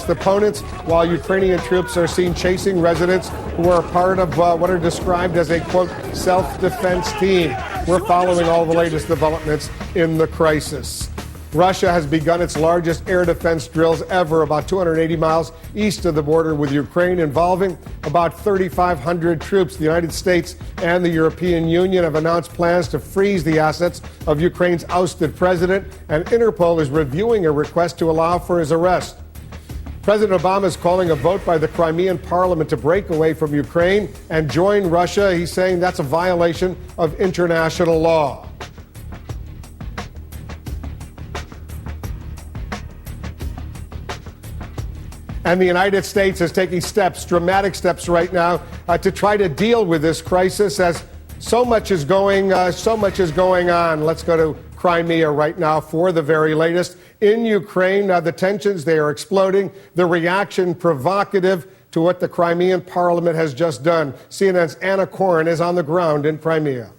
against opponents, while Ukrainian troops are seen chasing residents who are part of what are described as a, quote, self-defense team. We're following all the latest developments in the crisis. Russia has begun its largest air defense drills ever, about 280 miles east of the border with Ukraine, involving about 3,500 troops. The United States and the European Union have announced plans to freeze the assets of Ukraine's ousted president, and Interpol is reviewing a request to allow for his arrest. President Obama is calling a vote by the Crimean parliament to break away from Ukraine and join Russia. He's saying that's a violation of international law. And the United States is taking steps, dramatic steps right now, to try to deal with this crisis, as so much is going on. Let's go to Crimea right now for the very latest. In Ukraine, the tensions, they are exploding. The reaction provocative to what the Crimean parliament has just done. CNN's Anna Koren is on the ground in Crimea.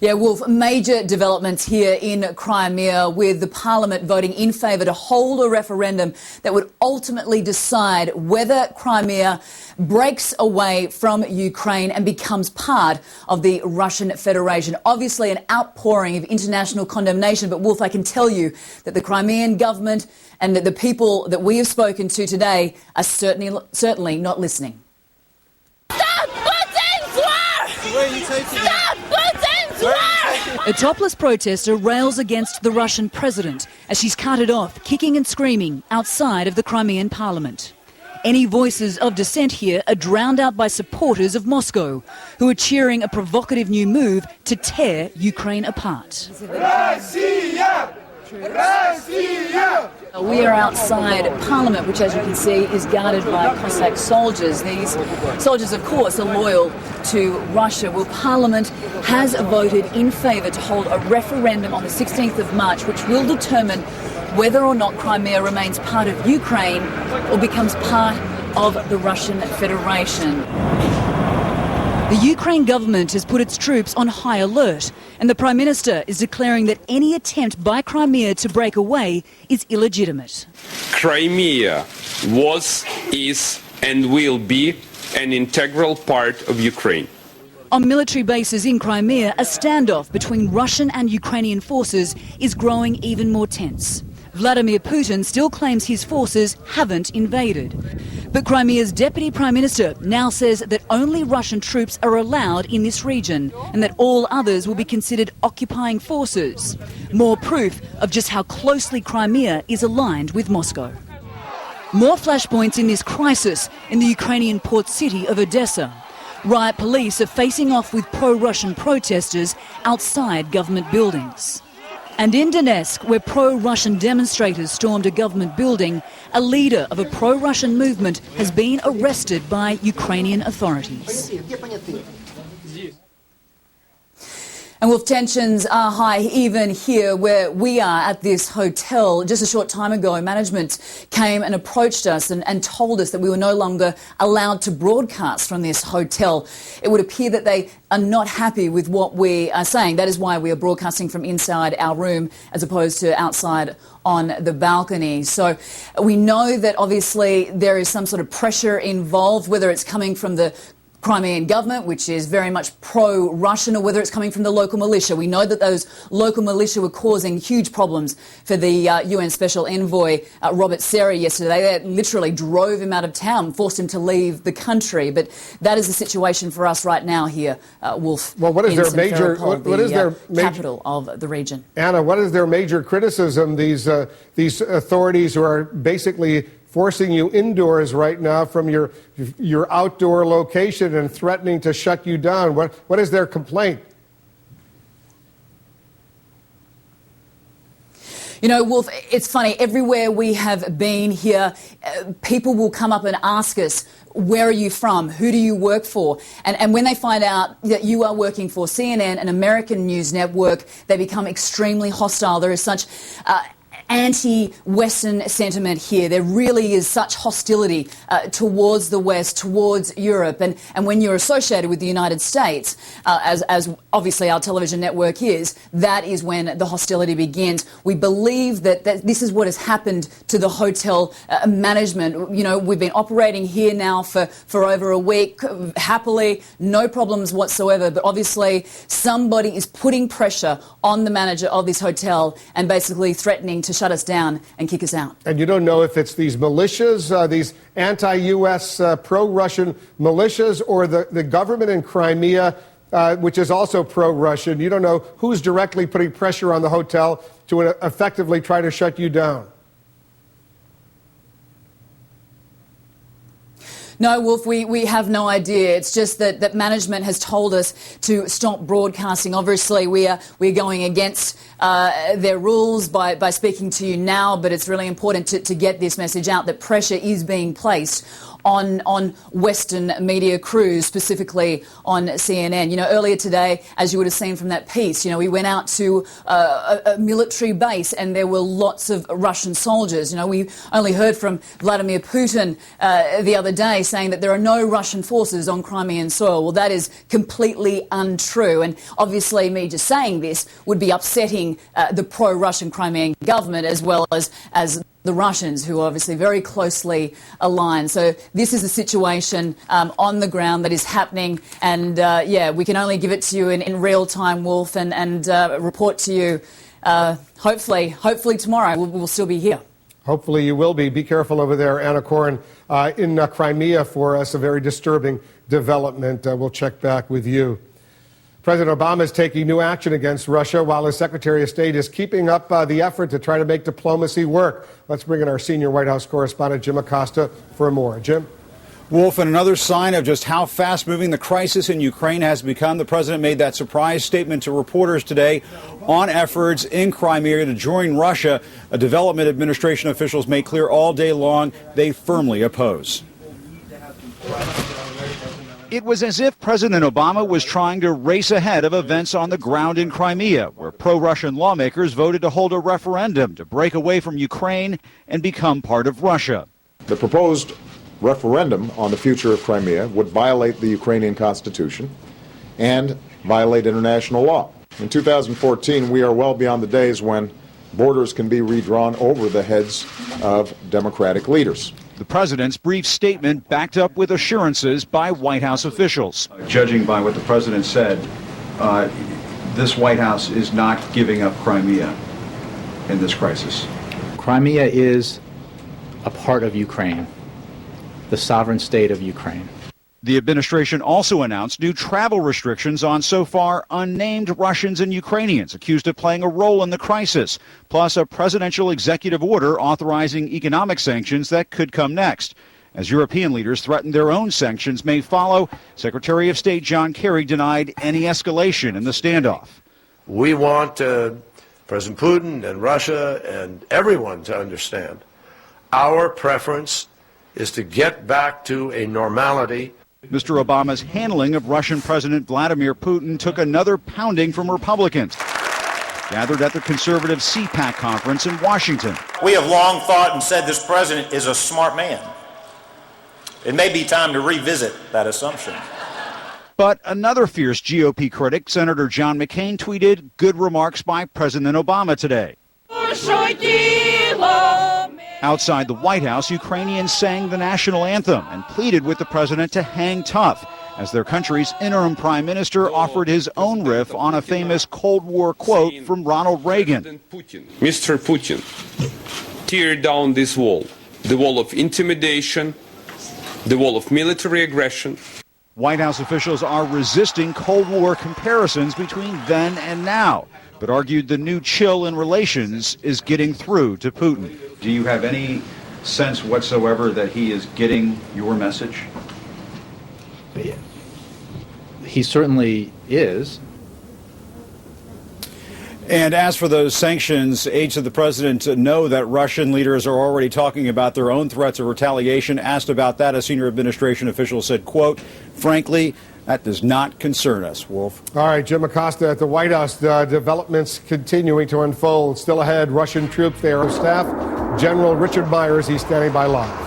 Yeah, Wolf, major developments here in Crimea, with the parliament voting in favour to hold a referendum that would ultimately decide whether Crimea breaks away from Ukraine and becomes part of the Russian Federation. Obviously an outpouring of international condemnation, but Wolf, I can tell you that the Crimean government and that the people that we have spoken to today are certainly not listening. Stop Putin's war! Where are you taking Stop Putin's war! A topless protester rails against the Russian president as she's carted off, kicking and screaming, outside of the Crimean parliament. Any voices of dissent here are drowned out by supporters of Moscow, who are cheering a provocative new move to tear Ukraine apart. Russia! Russia! We are outside Parliament, which, as you can see, is guarded by Cossack soldiers. These soldiers, of course, are loyal to Russia. Well, Parliament has voted in favour to hold a referendum on the 16th of March, which will determine whether or not Crimea remains part of Ukraine or becomes part of the Russian Federation. The Ukraine government has put its troops on high alert, and the Prime Minister is declaring that any attempt by Crimea to break away is illegitimate. Crimea was, is, and will be an integral part of Ukraine. On military bases in Crimea, a standoff between Russian and Ukrainian forces is growing even more tense. Vladimir Putin still claims his forces haven't invaded. But Crimea's Deputy Prime Minister now says that only Russian troops are allowed in this region and that all others will be considered occupying forces. More proof of just how closely Crimea is aligned with Moscow. More flashpoints in this crisis in the Ukrainian port city of Odessa. Riot police are facing off with pro-Russian protesters outside government buildings. And in Donetsk, where pro-Russian demonstrators stormed a government building, a leader of a pro-Russian movement has been arrested by Ukrainian authorities. And Wolf, tensions are high even here where we are at this hotel. Just a short time ago, management came and approached us and told us that we were no longer allowed to broadcast from this hotel. It would appear that they are not happy with what we are saying. That is why we are broadcasting from inside our room as opposed to outside on the balcony. So we know that obviously there is some sort of pressure involved, whether it's coming from the Crimean government, which is very much pro-Russian, or whether it's coming from the local militia. We know that those local militia were causing huge problems for the UN Special Envoy, Robert Serra, yesterday. They literally drove him out of town, forced him to leave the country. But that is the situation for us right now here, Wolf. Well, what is their major capital of the region? Anna, what is their major criticism? These authorities who are basically forcing you indoors right now from your outdoor location and threatening to shut you down. What is their complaint? You know, Wolf, it's funny. Everywhere we have been here, people will come up and ask us, where are you from? Who do you work for? And when they find out that you are working for CNN, an American news network, they become extremely hostile. There is such anti-Western sentiment here. There really is such hostility towards the West, towards Europe. And when you're associated with the United States, as obviously our television network is, that is when the hostility begins. We believe that this is what has happened to the hotel management. You know, we've been operating here now for over a week, happily, no problems whatsoever. But obviously, somebody is putting pressure on the manager of this hotel and basically threatening to shut us down and kick us out. And you don't know if it's these militias, these anti-U.S. Pro-Russian militias, or the government in Crimea, which is also pro-Russian. You don't know who's directly putting pressure on the hotel to effectively try to shut you down. No, Wolf, we have no idea. It's just that management has told us to stop broadcasting. Obviously, we're going against their rules by speaking to you now, but it's really important to get this message out that pressure is being placed on Western media crews, specifically on CNN. You know, earlier today, as you would have seen from that piece, you know, we went out to a military base and there were lots of Russian soldiers. You know, we only heard from Vladimir Putin the other day saying that there are no Russian forces on Crimean soil. Well, that is completely untrue. And obviously, me just saying this would be upsetting the pro-Russian Crimean government as well as the Russians, who are obviously very closely aligned. So this is a situation on the ground that is happening. And, yeah, we can only give it to you in real time, Wolf, and report to you hopefully tomorrow. We'll still be here. Hopefully you will be. Be careful over there, Anna Koren, in Crimea for us. A very disturbing development. We'll check back with you. President Obama is taking new action against Russia while his Secretary of State is keeping up the effort to try to make diplomacy work. Let's bring in our senior White House correspondent, Jim Acosta, for more. Jim? Wolf, and another sign of just how fast-moving the crisis in Ukraine has become. The president made that surprise statement to reporters today on efforts in Crimea to join Russia, a development administration officials made clear all day long they firmly oppose. It was as if President Obama was trying to race ahead of events on the ground in Crimea, where pro-Russian lawmakers voted to hold a referendum to break away from Ukraine and become part of Russia. The proposed referendum on the future of Crimea would violate the Ukrainian constitution and violate international law. In 2014, we are well beyond the days when borders can be redrawn over the heads of democratic leaders. The president's brief statement backed up with assurances by White House officials. Judging by what the president said, this White House is not giving up Crimea in this crisis. Crimea is a part of Ukraine, the sovereign state of Ukraine. The administration also announced new travel restrictions on so far unnamed Russians and Ukrainians accused of playing a role in the crisis, plus a presidential executive order authorizing economic sanctions that could come next. As European leaders threaten their own sanctions may follow, Secretary of State John Kerry denied any escalation in the standoff. We want President Putin and Russia and everyone to understand our preference is to get back to a normality. Mr. Obama's handling of Russian President Vladimir Putin took another pounding from Republicans gathered at the conservative CPAC conference in Washington. We have long thought and said this president is a smart man. It may be time to revisit that assumption. But another fierce GOP critic, Senator John McCain, tweeted good remarks by President Obama today. Outside the White House, Ukrainians sang the national anthem and pleaded with the president to hang tough as their country's interim prime minister offered his own riff on a famous Cold War quote from Ronald Reagan. Mr. Putin, tear down this wall, the wall of intimidation, the wall of military aggression. White House officials are resisting Cold War comparisons between then and now, but argued the new chill in relations is getting through to Putin. Do you have any sense whatsoever that he is getting your message? He certainly is. And as for those sanctions, aides of the president know that Russian leaders are already talking about their own threats of retaliation. Asked about that, a senior administration official said, quote, frankly, That does not concern us, Wolf. All right, Jim Acosta at the White House. Developments continuing to unfold. Still ahead, Russian troops there. Staff General Richard Myers, he's standing by live.